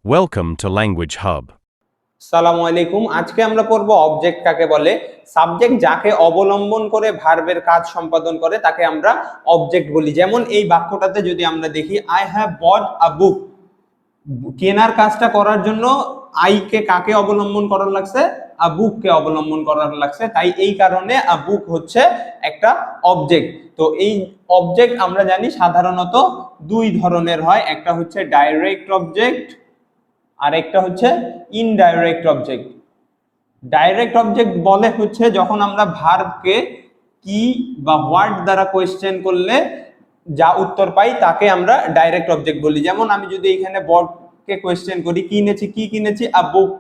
Welcome to Language Hub. আসসালামু আলাইকুম। আজকে আমরা পড়ব অবজেক্ট কাকে বলে। সাবজেক্ট যাকে অবলম্বন করে ভার্বের কাজ সম্পাদন করে তাকে আমরা অবজেক্ট বলি। যেমন এই বাক্যটাতে যদি আমরা দেখি, আই হ্যাভ বট আ বুক। কেনার কাজটা করার জন্য আই কে কাকে অবলম্বন করার লাগছে? আ বুক কে অবলম্বন করার লাগছে। তাই এই কারণে আ বুক হচ্ছে একটা অবজেক্ট। তো এই অবজেক্ট আমরা জানি সাধারণত দুই ধরনের হয়, একটা হচ্ছে ডাইরেক্ট অবজেক্ট আর একটা হচ্ছে ইনডাইরেক্ট অবজেক্ট। ডাইরেক্ট অবজেক্ট বলে হচ্ছে যখন আমরা ভার্বকে কি বা হোয়াট দ্বারা কোয়েশ্চেন করলে যা উত্তর পাই তাকে আমরা ডাইরেক্ট অবজেক্ট বলি। যেমন আমি যদি এখানে বটকে কোয়েশ্চেন করি কিনেছি, কি কিনেছি? আ বুক,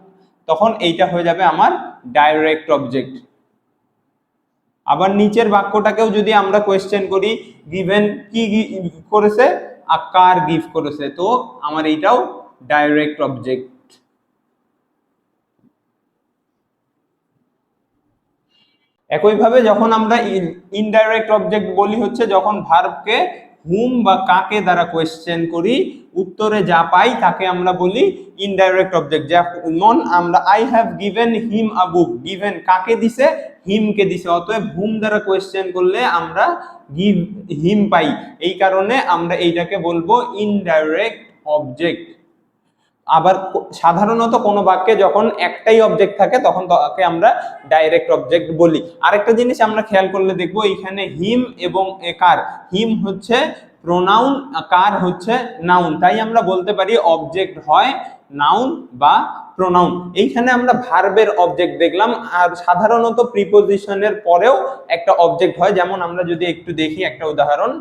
তখন এইটা হয়ে যাবে আমার ডাইরেক্ট অবজেক্ট। আবার নিচের বাক্যটাকেও যদি আমরা কোয়েশ্চেন করি, গিভেন কি করেছে? আ কার গিভ করেছে, তো আমার এইটাও ডাইরেক্ট অবজেক্ট। একইভাবে যখন আমরা ইনডাইরেক্ট অবজেক্ট বলি হচ্ছে যখন ভার্বকে হুম বা কাকে দ্বারা কোয়েশ্চেন করি, উত্তরে যা পাই তাকে আমরা বলি ইনডাইরেক্ট অবজেক্ট। যেমন আমরা I have given him a book, given কাকে দিছে? হিমকে দিছে, অতএব হুম দ্বারা কোয়েশ্চেন করলে আমরা গিভ হিম পাই, এই কারণে আমরা এইটাকে বলবো ইনডাইরেক্ট অবজেক্ট। আবার সাধারণত কোনো বাক্যে যখন একটাই অবজেক্ট থাকে তখন তাকে আমরা ডাইরেক্ট অবজেক্ট বলি। আরেকটা জিনিস আমরা খেয়াল করলে দেখবো এখানে হিম এবং কার, হিম হচ্ছে প্রোনাউন, কার হচ্ছে নাউন, তাই আমরা বলতে পারি অবজেক্ট হয় নাউন বা প্রোনাউন। এইখানে আমরা ভার্বের অবজেক্ট দেখলাম, আর সাধারণত প্রিপোজিশনের পরেও একটা অবজেক্ট হয়। যেমন আমরা যদি একটু দেখি একটা উদাহরণ,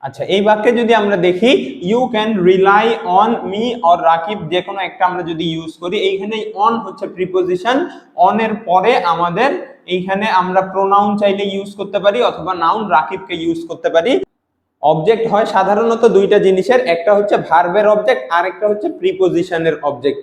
আচ্ছা এই বাক্যে যদি আমরা দেখি you can rely on me or Rakib, যে কোনো একটা আমরা যদি ইউজ করি, এইখানে অন হচ্ছে প্রিপোজিশন, অন এর পরে আমাদের এইখানে আমরা প্রোনাউন চাইলে ইউজ করতে পারি অথবা নাউন রাকিবকে ইউজ করতে পারি। অবজেক্ট হয় সাধারণত দুইটা জিনিসের, একটা হচ্ছে ভার্বের অবজেক্ট আর একটা হচ্ছে প্রিপোজিশনের অবজেক্ট।